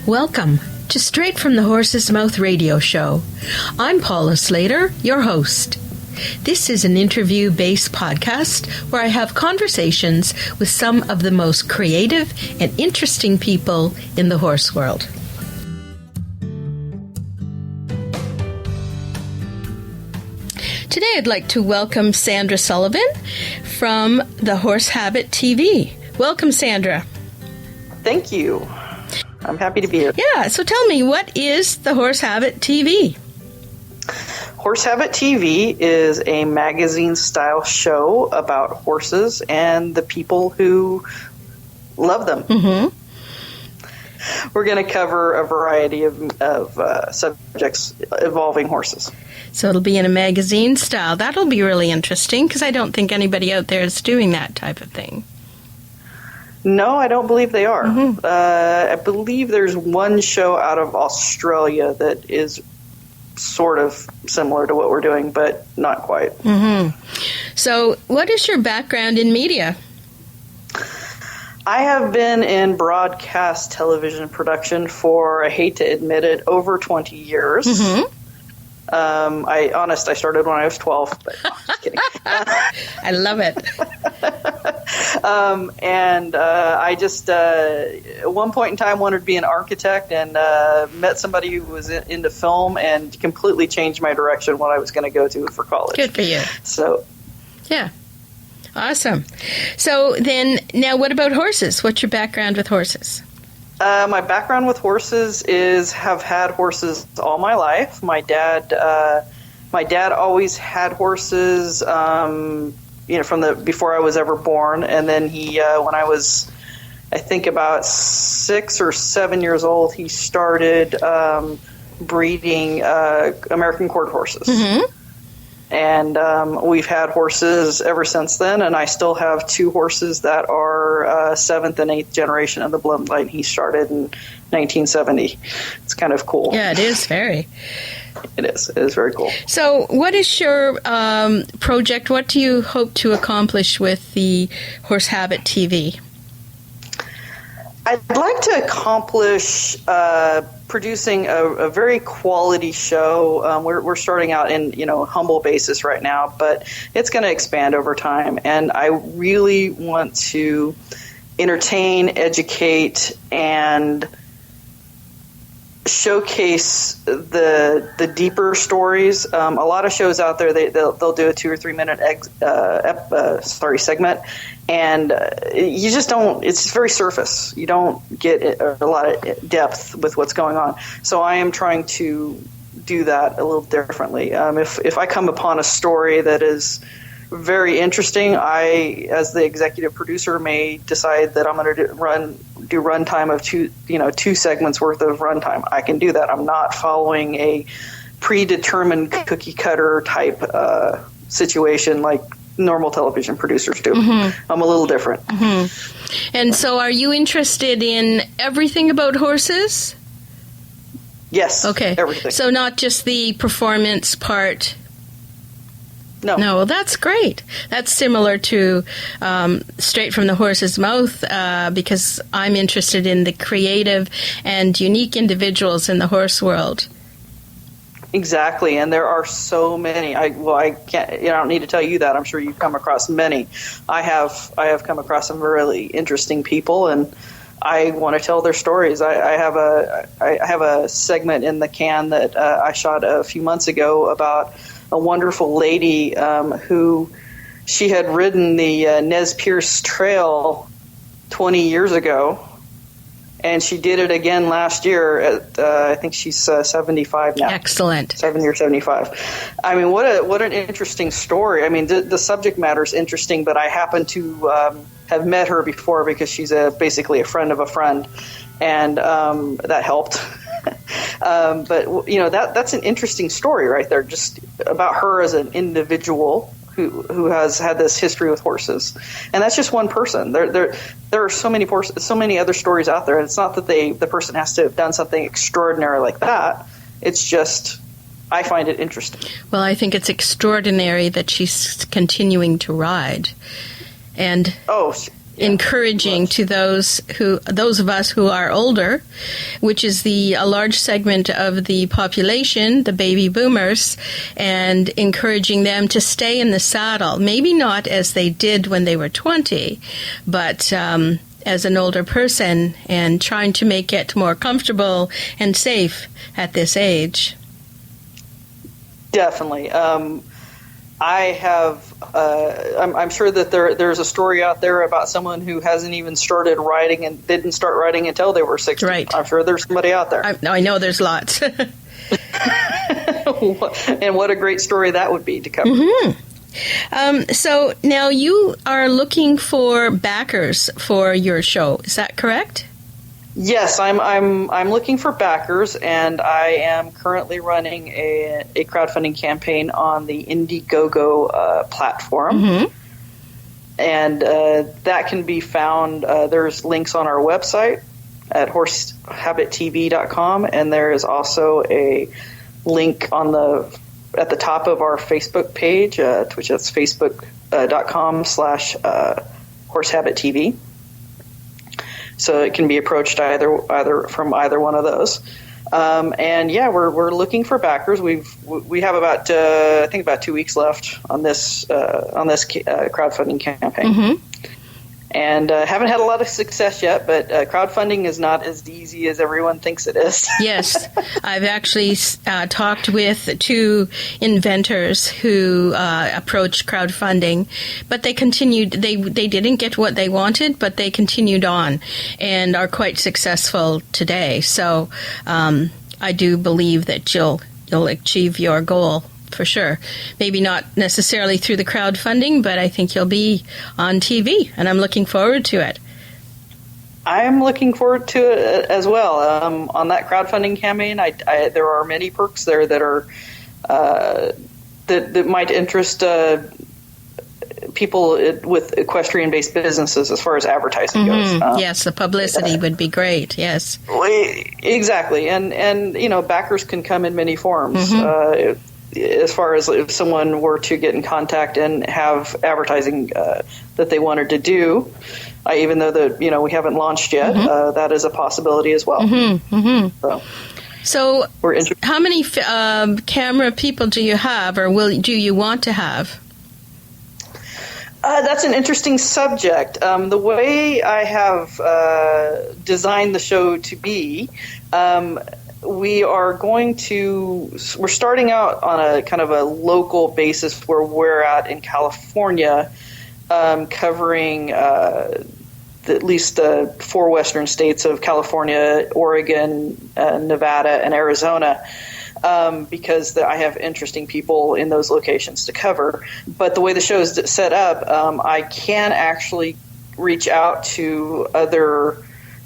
Welcome to Straight from the Horse's Mouth radio show. I'm Paula Slater, your host. This is an interview-based podcast where I have conversations with some of the most creative and interesting people in the horse world. Today I'd like to welcome Sandra Sullivan from The Horse Habit TV. Welcome, Sandra. Thank you. I'm happy to be here. Yeah, so tell me, what is The Horse Habit TV? Horse Habit TV is a magazine-style show about horses and the people who love them. Mm-hmm. We're going to cover a variety of subjects involving horses. So it'll be in a magazine style. That'll be really interesting because I don't think anybody out there is doing that type of thing. No, I don't believe they are. Mm-hmm. I believe there's one show out of Australia that is sort of similar to what we're doing, but not quite. Mm-hmm. So what is your background in media? I have been in broadcast television production for, I hate to admit it, over 20 years. Mm-hmm. I started when I was 12, but no, just kidding. I love it. I just, at one point in time, wanted to be an architect and met somebody who was into film and completely changed my direction what I was going to go to for college. Good for you. So, yeah. Awesome. So then, now what about horses? What's your background with horses? My background with horses is have had horses all my life. My dad always had horses, from before I was ever born. And then he, when I was, I think about 6 or 7 years old, he started breeding American quarter horses. Mm-hmm. And we've had horses ever since then, and I still have 2 horses that are 7th and 8th generation of the bloodline he started in 1970. It's kind of cool. Yeah, it is very. It is. It is very cool. So what is your project? What do you hope to accomplish with the Horse Habit TV? I'd like to accomplish producing a very quality show. We're starting out in humble basis right now, but it's going to expand over time. And I really want to entertain, educate, and showcase the deeper stories. A lot of shows out there they'll do a 2 or 3 minute segment, and you just don't. It's very surface. You don't get a lot of depth with what's going on. So I am trying to do that a little differently. If I come upon a story that is very interesting, I, as the executive producer, may decide that I'm going to do runtime of 2 segments worth of runtime. I can do that. I'm not following a predetermined cookie cutter type situation like normal television producers do. Mm-hmm. I'm a little different. Mm-hmm. And so are you interested in everything about horses? Yes. Okay. Everything. So not just the performance part. No. No, well, that's great. That's similar to Straight from the Horse's Mouth because I'm interested in the creative and unique individuals in the horse world. Exactly, and there are so many. I can't. I don't need to tell you that. I'm sure you've come across many. I have come across some really interesting people, and I want to tell their stories. I have a segment in the can that I shot a few months ago about a wonderful lady who she had ridden the Nez Perce Trail 20 years ago, and she did it again last year. I think she's 75 now. Excellent. 70 or 75. I mean, what an interesting story. I mean, the subject matter is interesting, but I happen to have met her before because she's basically a friend of a friend, and that helped. But that's an interesting story right there, just about her as an individual who has had this history with horses, and that's just one person. There are so many other stories out there, and it's not that the person has to have done something extraordinary like that. It's just I find it interesting. Well, I think it's extraordinary that she's continuing to ride, and encouraging to those of us who are older, which is a large segment of the population, the baby boomers, and encouraging them to stay in the saddle. Maybe not as they did when they were 20, but as an older person, and trying to make it more comfortable and safe at this age. Definitely. I have. I'm sure that there's a story out there about someone who hasn't even started riding and didn't start riding until they were 60. Right. I'm sure there's somebody out there. I know there's lots. And what a great story that would be to cover. Mm-hmm. So now you are looking for backers for your show. Is that correct? Yes, I'm looking for backers, and I am currently running a crowdfunding campaign on the Indiegogo platform. Mm-hmm. And that can be found, there's links on our website at horsehabittv.com, and there is also a link at the top of our Facebook page, which is facebook.com/horsehabittv. So it can be approached either from either one of those. And yeah, we're looking for backers. We have about 2 weeks left on this crowdfunding campaign. Mm-hmm. And haven't had a lot of success yet, but crowdfunding is not as easy as everyone thinks it is. Yes. I've actually talked with 2 inventors who approached crowdfunding, but they continued. They didn't get what they wanted, but they continued on and are quite successful today. So I do believe that you'll achieve your goal. For sure. Maybe not necessarily through the crowdfunding, but I think you'll be on TV, and I'm looking forward to it. I'm looking forward to it as well. On that crowdfunding campaign, there are many perks there that are that might interest people with equestrian-based businesses as far as advertising goes. Yes, the publicity would be great. Yes, exactly, and backers can come in many forms. Mm-hmm. As far as if someone were to get in contact and have advertising that they wanted to do, even though we haven't launched yet, mm-hmm. That is a possibility as well. Mm-hmm. Mm-hmm. So how many camera people do you have, or do you want to have? That's an interesting subject. The way I have designed the show to be, we're starting out on a kind of a local basis where we're at in California, covering at least the 4 western states of California, Oregon, Nevada, and Arizona, because I have interesting people in those locations to cover. But the way the show is set up, I can actually reach out to other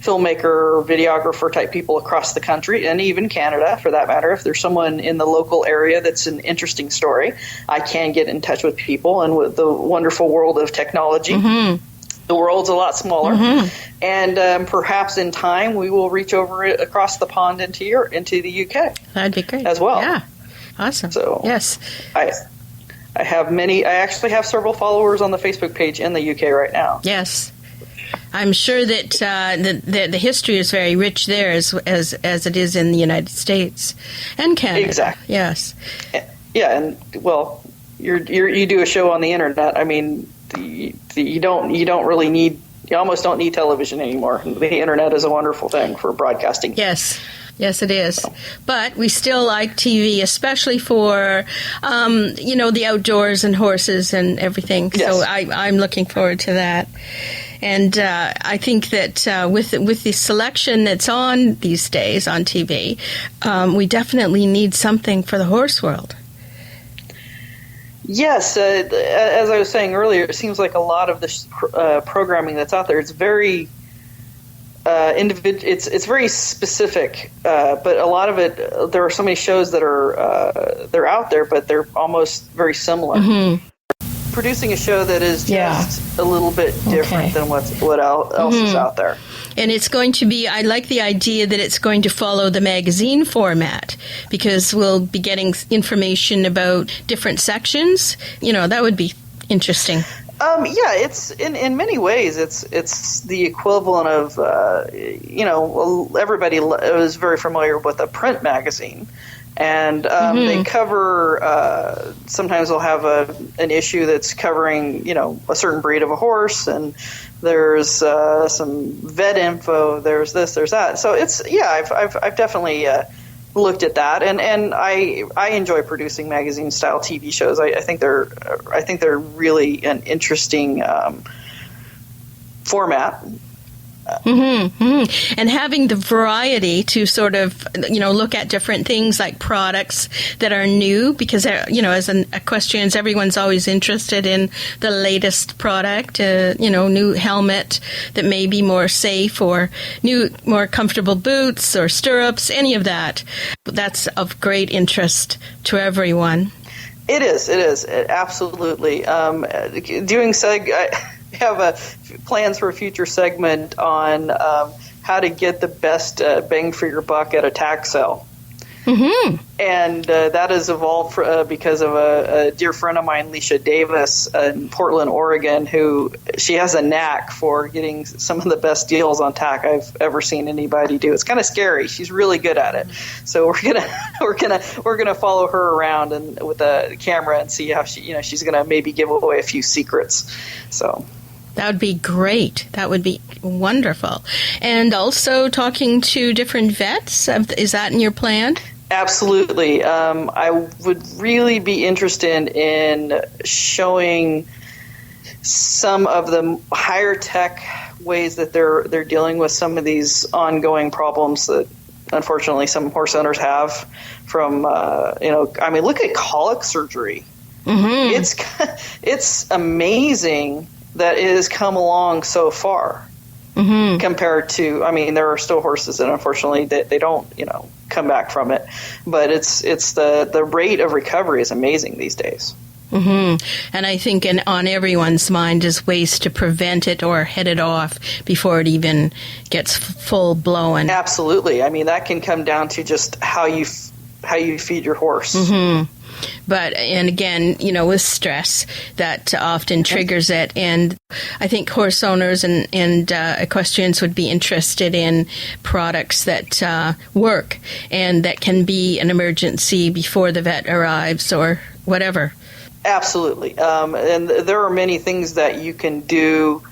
filmmaker, videographer type people across the country, and even Canada for that matter. If there's someone in the local area that's an interesting story, I can get in touch with people. And with the wonderful world of technology, mm-hmm. the world's a lot smaller. Mm-hmm. And perhaps in time we will reach over across the pond into the UK. That'd be great as well. Yeah, awesome. So yes, I have many. I actually have several followers on the Facebook page in the UK right now. Yes. I'm sure that the history is very rich there as it is in the United States and Canada. Exactly. Yes. Yeah, and well, you do a show on the internet. I mean, you almost don't need television anymore. The internet is a wonderful thing for broadcasting. Yes. Yes, it is. But we still like TV, especially for, the outdoors and horses and everything. Yes. So I'm looking forward to that. And I think that with the selection that's on these days on TV, we definitely need something for the horse world. Yes, as I was saying earlier, it seems like a lot of the programming that's out there, it's very it's very specific, but a lot of it, there are so many shows that are they're out there, but they're almost very similar. Mm-hmm. Producing a show that is just a little bit different than what else is out there. And it's going to be, I like the idea that it's going to follow the magazine format, because we'll be getting information about different sections. That would be interesting. Yeah, it's in many ways it's the equivalent of everybody is very familiar with a print magazine, and they cover sometimes they'll have an issue that's covering a certain breed of a horse, and there's some vet info, there's this, there's that. So I've definitely looked at that, and I enjoy producing magazine style TV shows. I think they're really an interesting format. And having the variety to sort of, look at different things like products that are new, because, as an equestrians, everyone's always interested in the latest product, new helmet that may be more safe, or new, more comfortable boots or stirrups, any of that. That's of great interest to everyone. It is, absolutely. I have plans for a future segment on how to get the best bang for your buck at a tack sale. And that has evolved because of a dear friend of mine, Leisha Davis, in Portland, Oregon, she has a knack for getting some of the best deals on tack I've ever seen anybody do. It's kind of scary. She's really good at it. So we're gonna follow her around and with a camera and see how she's gonna maybe give away a few secrets. So. That would be great. That would be wonderful. And also talking to different vets. Is that in your plan? Absolutely. I would really be interested in showing some of the higher tech ways that they're dealing with some of these ongoing problems that unfortunately some horse owners have from, look at colic surgery. It's amazing that it has come along so far compared to, there are still horses that unfortunately they don't, come back from it, but it's the rate of recovery is amazing these days. And I think on everyone's mind is ways to prevent it or head it off before it even gets full blown. Absolutely. That can come down to just how you feed your horse. But, and again, with stress, that often triggers it. And I think horse owners and equestrians would be interested in products that work and that can be an emergency before the vet arrives or whatever. Absolutely. And there are many things that you can do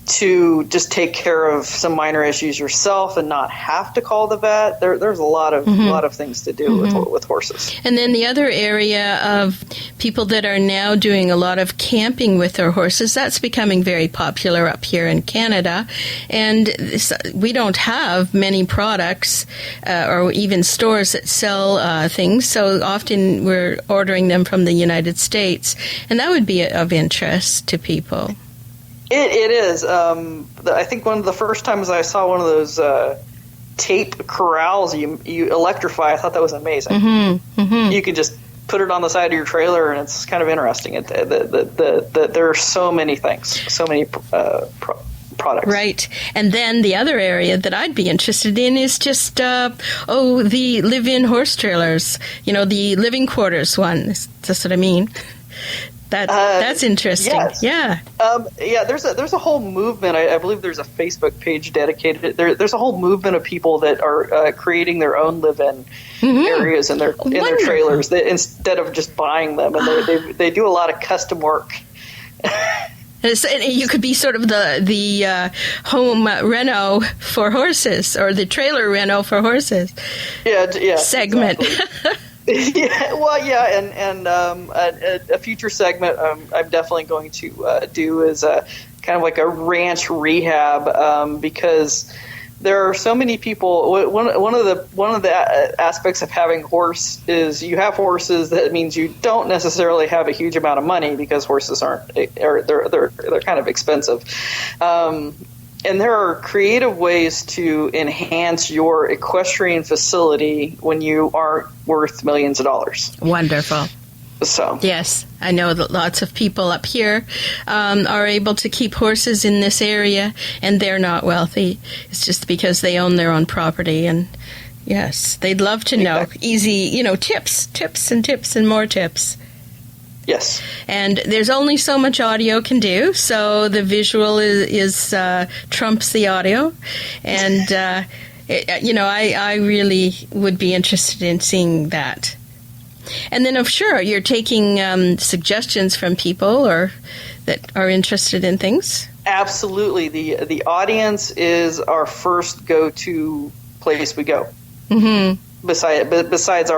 to just take care of some minor issues yourself and not have to call the vet. There's a lot of things to do with horses. And then the other area of people that are now doing a lot of camping with their horses, that's becoming very popular up here in Canada. And we don't have many products or even stores that sell things, so often we're ordering them from the United States. And that would be of interest to people. It is. I think one of the first times I saw one of those tape corrals you electrify, I thought that was amazing. You could just put it on the side of your trailer, and it's kind of interesting. There are so many things, so many products. Right. And then the other area that I'd be interested in is just, the live-in horse trailers, the living quarters one. That's what I mean. That's interesting. Yes. Yeah. There's a whole movement. I believe there's a Facebook page dedicated. There's a whole movement of people that are creating their own live-in areas in their trailers instead of just buying them, and they do a lot of custom work. You could be sort of the home reno for horses, or the trailer reno for horses. Yeah. Segment. Exactly. And a future segment I'm definitely going to do is kind of like a ranch rehab, because there are so many people. One of the aspects of having horse is you have horses. That means you don't necessarily have a huge amount of money, because horses they're kind of expensive. And there are creative ways to enhance your equestrian facility when you aren't worth millions of dollars. Wonderful. So yes, I know that lots of people up here are able to keep horses in this area, and they're not wealthy. It's just because they own their own property. And yes, they'd love to know easy, tips and more tips. Yes. And there's only so much audio can do, so the visual is trumps the audio. And, I really would be interested in seeing that. And then, sure, you're taking suggestions from people or that are interested in things. Absolutely. The audience is our first go-to place we go. Mm-hmm. Besides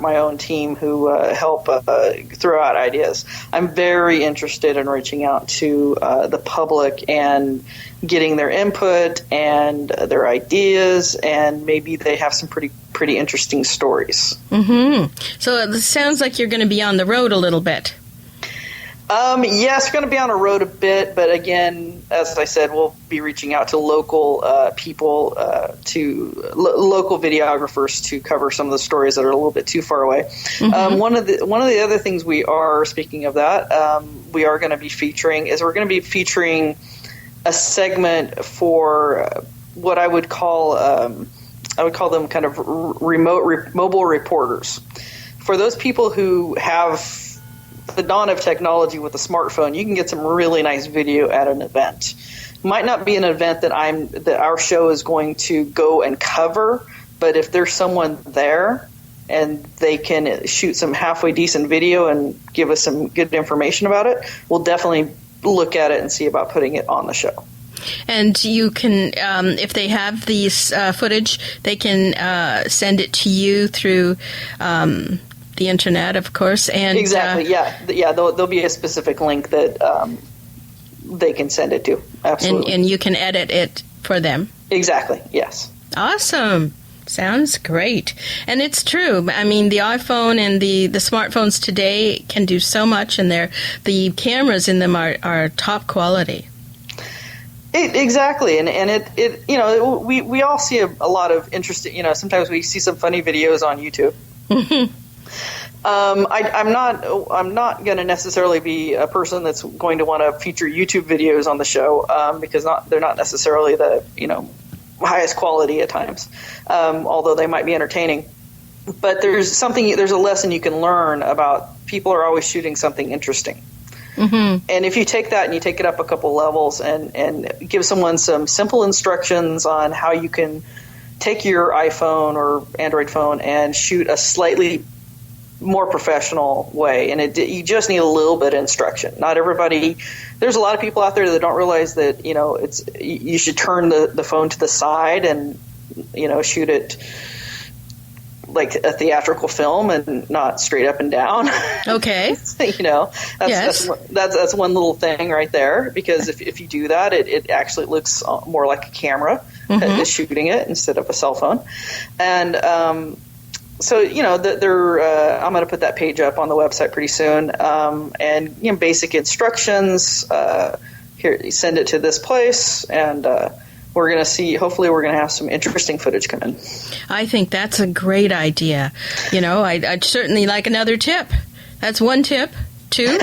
my own team who help throw out ideas, I'm very interested in reaching out to the public and getting their input and their ideas, and maybe they have some pretty interesting stories. Mm-hmm. So it sounds like you're going to be on the road a little bit. Yes, we're going to be on the road a bit, but again, as I said, we'll be reaching out to local people, local videographers to cover some of the stories that are a little bit too far away. Mm-hmm. One of the other things we are, speaking of that, we are going to be featuring a segment for what I would call them kind of mobile reporters. For those people who have the dawn of technology with a smartphone, you can get some really nice video at an event. Might not be an event that our show is going to go and cover, but if there's someone there and they can shoot some halfway decent video and give us some good information about it, we'll definitely look at it and see about putting it on the show. And you can, if they have these footage, they can send it to you through the internet, of course. And exactly, yeah. There'll be a specific link that they can send it to. Absolutely, and you can edit it for them. Exactly. Yes. Awesome. Sounds great. And it's true. I mean, the iPhone and the smartphones today can do so much, and the cameras in them are top quality. Exactly, and we all see a lot of interesting. Sometimes we see some funny videos on YouTube. I'm not going to necessarily be a person that's going to want to feature YouTube videos on the show because they're not necessarily the highest quality at times, although they might be entertaining. But there's a lesson you can learn about. People are always shooting something interesting. Mm-hmm. And if you take that and you take it up a couple levels and give someone some simple instructions on how you can take your iPhone or Android phone and shoot a slightly more professional way, and you just need a little bit of instruction. Not everybody. There's a lot of people out there that don't realize that you should turn the phone to the side and shoot it like a theatrical film and not straight up and down. Okay. That's one little thing right there, because if you do that, it actually looks more like a camera that is shooting it instead of a cell phone. And so, I'm going to put that page up on the website pretty soon. And basic instructions, here, send it to this place, and we're going to see, hopefully we're going to have some interesting footage come in. I think that's a great idea. I'd certainly like another tip. That's one tip. Two?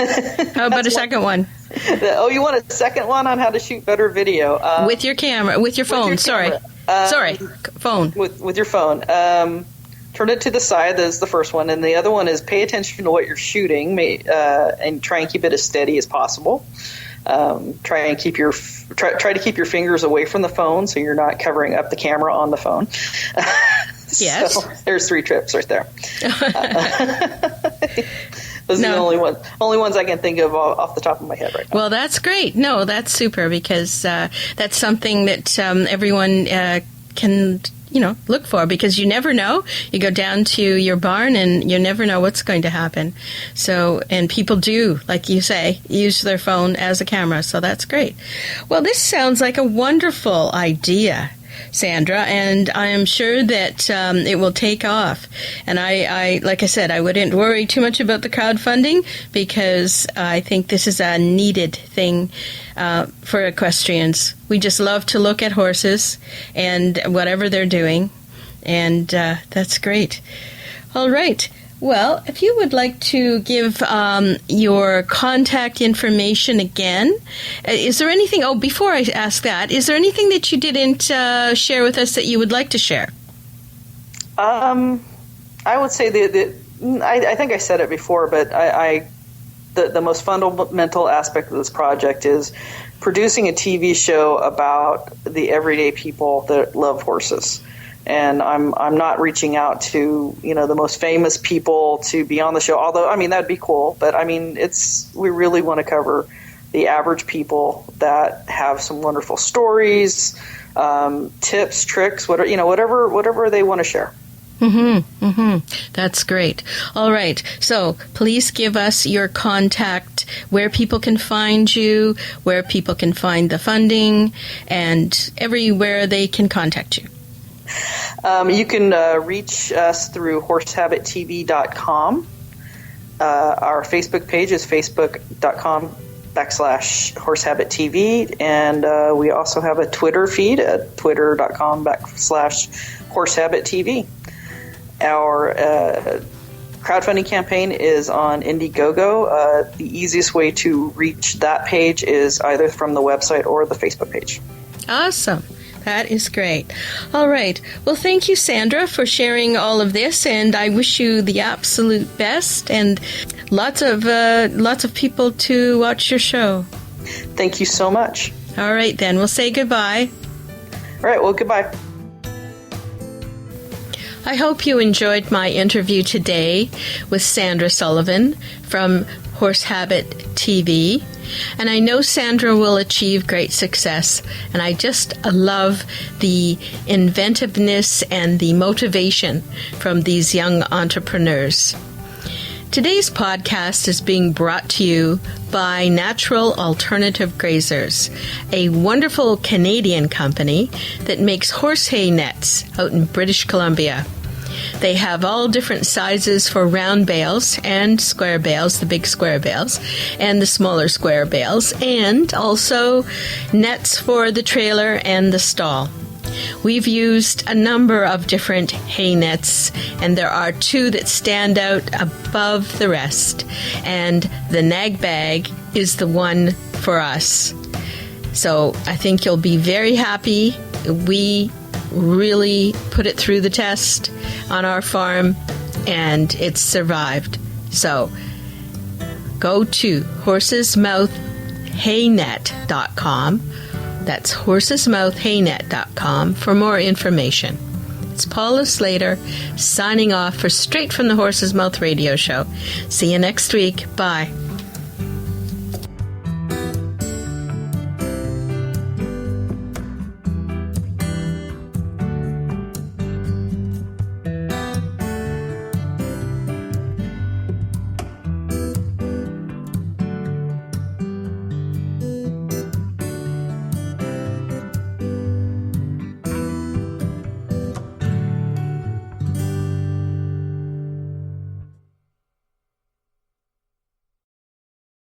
How about a second one? You want a second one on how to shoot better video? With your camera, with your phone, phone. With your phone. Turn it to the side. That's the first one. And the other one is pay attention to what you're shooting and try and keep it as steady as possible. Try to keep your fingers away from the phone so you're not covering up the camera on the phone. Yes. So there's 3 tips right there. Those are the only ones I can think of off the top of my head right now. Well, that's great. No, that's super, because that's something that everyone can look for, because you never know. You go down to your barn and you never know what's going to happen. So, and people do, like you say, use their phone as a camera. So that's great. Well, this sounds like a wonderful idea, Sandra, and I am sure that it will take off. And I, like I said, I wouldn't worry too much about the crowdfunding, because I think this is a needed thing for equestrians. We just love to look at horses and whatever they're doing, and that's great. All right. Well, if you would like to give your contact information again, is there anything, before I ask that, is there anything that you didn't share with us that you would like to share? I would say I think I said it before, but I the most fundamental aspect of this project is producing a TV show about the everyday people that love horses. And I'm not reaching out to, the most famous people to be on the show, although, that'd be cool. But, we really want to cover the average people that have some wonderful stories, tips, tricks, whatever they want to share. That's great. All right. So please give us your contact, where people can find you, where people can find the funding, and everywhere they can contact you. You can reach us through horsehabittv.com. Our Facebook page is facebook.com/horsehabittv, and we also have a Twitter feed at twitter.com/horsehabittv. Our crowdfunding campaign is on Indiegogo. The easiest way to reach that page is either from the website or the Facebook page. Awesome. That is great. All right. Well, thank you, Sandra, for sharing all of this, and I wish you the absolute best and lots of people to watch your show. Thank you so much. All right, then. We'll say goodbye. All right. Well, goodbye. I hope you enjoyed my interview today with Sandra Sullivan from Horse Habit TV. And I know Sandra will achieve great success. And I just love the inventiveness and the motivation from these young entrepreneurs. Today's podcast is being brought to you by Natural Alternative Grazers, a wonderful Canadian company that makes horse hay nets out in British Columbia. They have all different sizes for round bales and square bales, the big square bales, and the smaller square bales, and also nets for the trailer and the stall. We've used a number of different hay nets, and there are two that stand out above the rest, and the nag bag is the one for us. So I think you'll be very happy. We really put it through the test on our farm, and it's survived. So go to horsesmouthhaynet.com. That's horsesmouthhaynet.com for more information. It's Paula Slater signing off for Straight from the Horse's Mouth radio show. See you next week. Bye.